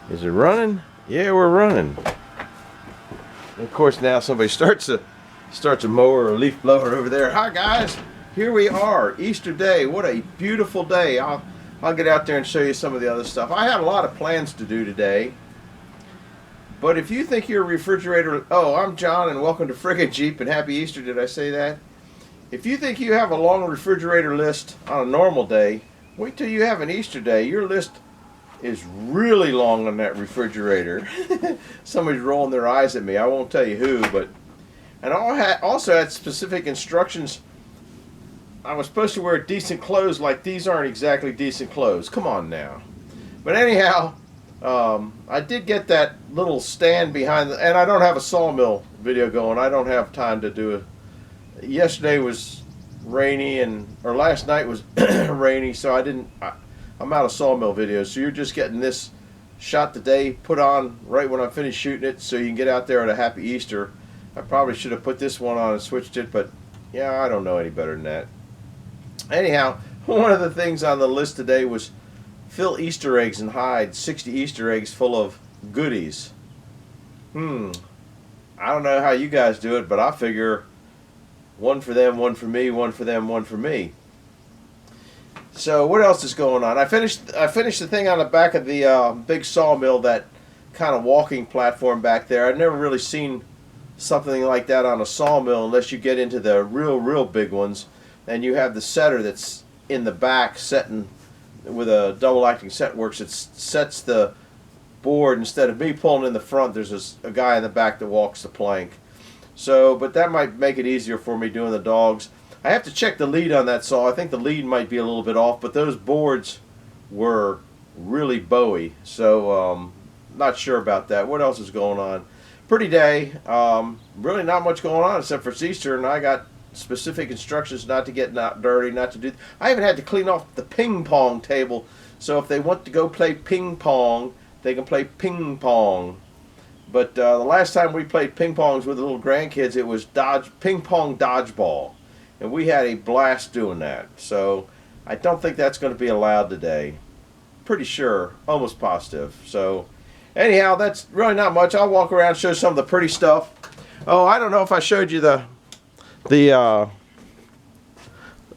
Is it running? Yeah, we're running. And of course, now somebody starts a mower or a leaf blower over there. Hi guys, here we are, Easter Day. What a beautiful day. I'll get out there and show you some of the other stuff. I had a lot of plans to do today, but if you think your refrigerator, oh, I'm John and welcome to fricknjeep and happy Easter. Did I say that? If you think you have a long refrigerator list on a normal day, wait till you have an Easter day. Your list is really long on that refrigerator. Somebody's rolling their eyes at me. I won't tell you who, but and I also had specific instructions. I was supposed to wear decent clothes. Like these aren't exactly decent clothes. Come on now. But anyhow, I did get that little stand behind and I don't have a sawmill video going. I don't have time to do it. Yesterday was rainy or last night was rainy, so I'm out of sawmill videos, so you're just getting this shot today, put on right when I finish shooting it, so you can get out there on a happy Easter. I probably should have put this one on and switched it, but yeah, I don't know any better than that. Anyhow, one of the things on the list today was fill Easter eggs and hide 60 Easter eggs full of goodies. I don't know how you guys do it, but I figure one for them, one for me, one for them, one for me. So what else is going on? I finished the thing on the back of the big sawmill, that kind of walking platform back there. I've never really seen something like that on a sawmill unless you get into the real big ones, and you have the setter that's in the back setting with a double acting set works. It sets the board. Instead of me pulling in the front, there's a guy in the back that walks the plank. So, but that might make it easier for me doing the dogs. I have to check the lead on that saw. I think the lead might be a little bit off, but those boards were really bowy, so not sure about that. What else is going on? Pretty day. Really not much going on except for it's Easter, and I got specific instructions not to get dirty, not to do. I even had to clean off the ping pong table, so if they want to go play ping pong, they can play ping pong. But the last time we played ping pongs with the little grandkids, it was ping pong dodgeball. And we had a blast doing that. So I don't think that's going to be allowed today. Pretty sure, almost positive. So anyhow, that's really not much. I'll walk around and show some of the pretty stuff. Oh, I don't know if I showed you well,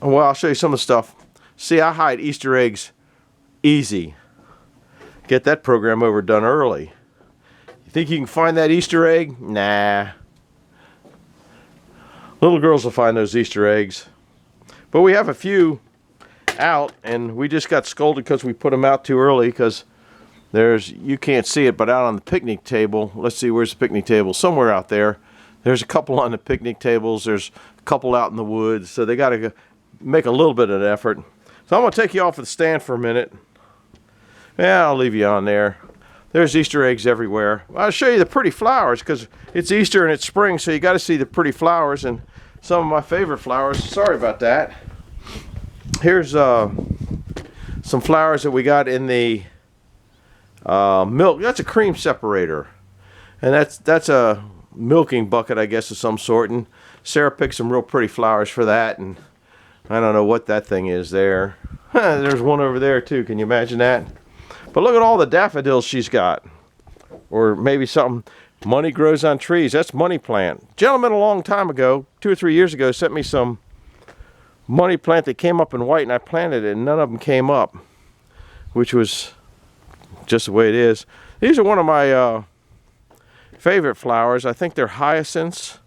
I'll show you some of the stuff. See, I hide Easter eggs easy. Get that program overdone early. You think you can find that Easter egg? Nah. Little girls will find those Easter eggs. But we have a few out, and we just got scolded because we put them out too early, because you can't see it, but out on the picnic table, let's see, where's the picnic table? Somewhere out there. There's a couple on the picnic tables. There's a couple out in the woods, so they got to make a little bit of an effort. So I'm going to take you off of the stand for a minute. Yeah, I'll leave you on there. There's Easter eggs everywhere. I'll show you the pretty flowers because it's Easter and it's spring, so you got to see the pretty flowers and some of my favorite flowers. Sorry about that. Here's some flowers that we got in the milk. That's a cream separator, and that's a milking bucket, I guess, of some sort. And Sarah picked some real pretty flowers for that, and I don't know what that thing is there. There's one over there too. Can you imagine that? But look at all the daffodils she's got. Or maybe something, money grows on trees. That's money plant. Gentleman a long time ago, 2 or 3 years ago, sent me some money plant that came up in white, and I planted it, and none of them came up, which was just the way it is. These are one of my favorite flowers. I think they're hyacinths.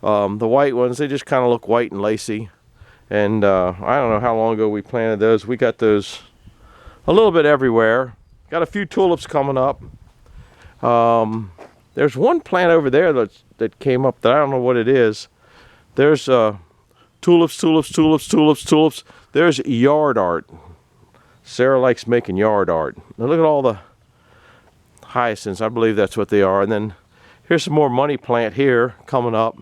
The white ones, they just kind of look white and lacy. And I don't know how long ago we planted those. We got those a little bit everywhere. Got a few tulips coming up. There's one plant over there that came up that I don't know what it is. There's tulips, tulips, tulips, tulips, tulips. There's yard art. Sarah likes making yard art. Now look at all the hyacinths. I believe that's what they are. And then here's some more money plant here coming up.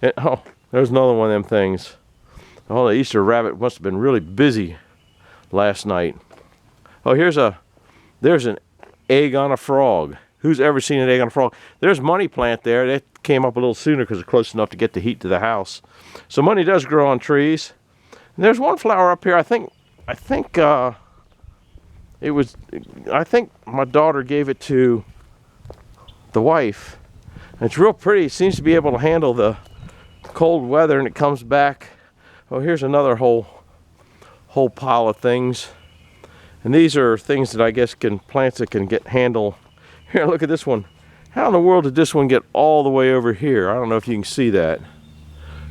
And, oh, there's another one of them things. Oh, the Easter rabbit must have been really busy last night. Oh, there's an egg on a frog. Who's ever seen an egg on a frog? There's money plant there. That came up a little sooner because it's close enough to get the heat to the house. So money does grow on trees. And there's one flower up here. I think it was, I think my daughter gave it to the wife. It's real pretty. It seems to be able to handle the cold weather, and it comes back. Oh, here's another whole pile of things. And these are things that I guess plants that can handle. Here, look at this one. How in the world did this one get all the way over here? I don't know if you can see that.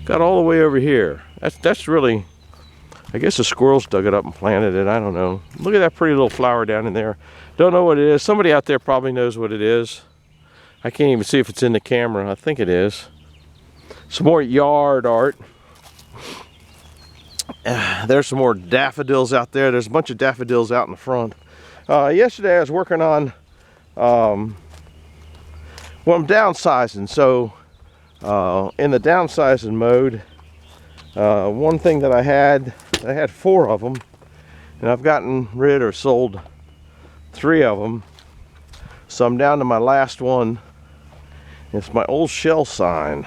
Got all the way over here. That's really, I guess the squirrels dug it up and planted it. I don't know. Look at that pretty little flower down in there. Don't know what it is. Somebody out there probably knows what it is. I can't even see if it's in the camera. I think it is. Some more yard art. There's some more daffodils out there. There's a bunch of daffodils out in the front. Yesterday I was working on, well, I'm downsizing. So in the downsizing mode, one thing that I had 4 of them, and I've gotten rid or sold 3 of them. So I'm down to my last one. It's my old shell sign.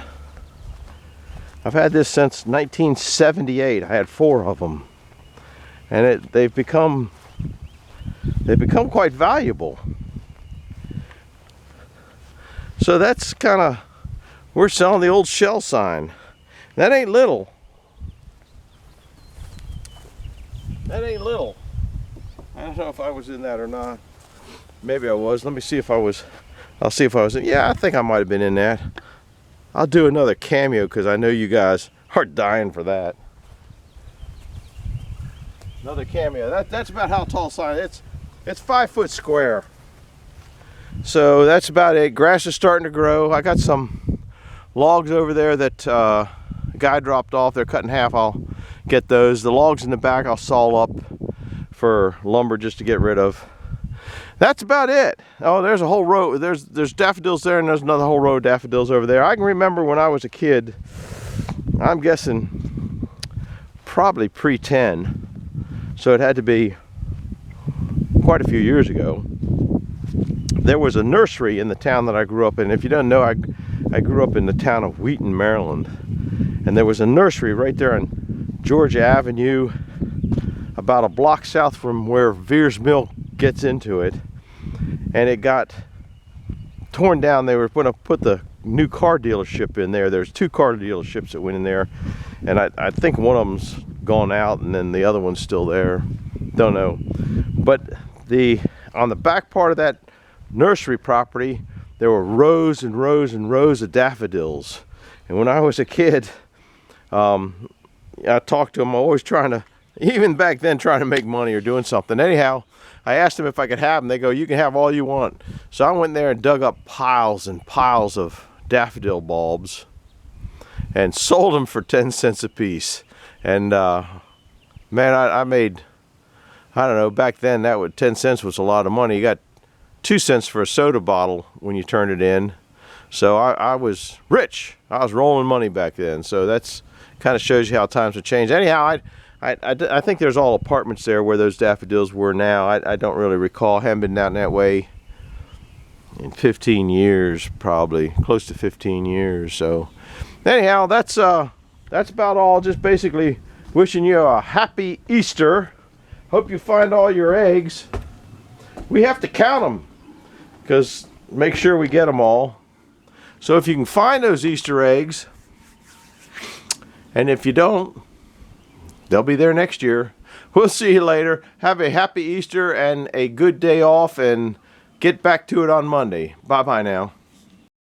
I've had this since 1978. I had 4 of them, and they've become quite valuable. So that's kind of, we're selling the old shell sign. That ain't little. That ain't little. I don't know if I was in that or not. Maybe I was. Let me see if I was. I'll see if I was in. Yeah, I think I might have been in that. I'll do another cameo because I know you guys are dying for that. Another cameo. That's about how tall sign. It's 5 foot square. So that's about it. Grass is starting to grow. I got some logs over there that a guy dropped off. They're cut in half. I'll get those. The logs in the back I'll saw up for lumber just to get rid of. That's about it. Oh, there's a whole row. There's daffodils there, and there's another whole row of daffodils over there. I can remember when I was a kid, I'm guessing probably pre-10, so it had to be quite a few years ago. There was a nursery in the town that I grew up in. If you don't know, I grew up in the town of Wheaton, Maryland, and there was a nursery right there on Georgia Avenue, about a block south from where Veers Mill gets into it, and it got torn down. They were going to put the new car dealership in there. There's 2 car dealerships that went in there, and I think one of them's gone out, and then the other one's still there. Don't know. But on the back part of that nursery property, there were rows and rows and rows of daffodils. And when I was a kid, I talked to them. I'm always trying to, even back then, trying to make money or doing something. Anyhow, I asked them if I could have them. They go, you can have all you want. So I went there and dug up piles and piles of daffodil bulbs and sold them for 10 cents a piece. And man, I made, I don't know, back then 10 cents was a lot of money. You got 2 cents for a soda bottle when you turned it in. So I was rich. I was rolling money back then. So that's kind of shows you how times have changed. Anyhow, I think there's all apartments there where those daffodils were now. I don't really recall. Haven't been down that way in 15 years, probably close to 15 years. So anyhow, that's about all. Just basically wishing you a happy Easter. Hope you find all your eggs. We have to count them because make sure we get them all. So if you can find those Easter eggs, and if you don't, they'll be there next year. We'll see you later. Have a happy Easter and a good day off, and get back to it on Monday. Bye-bye now.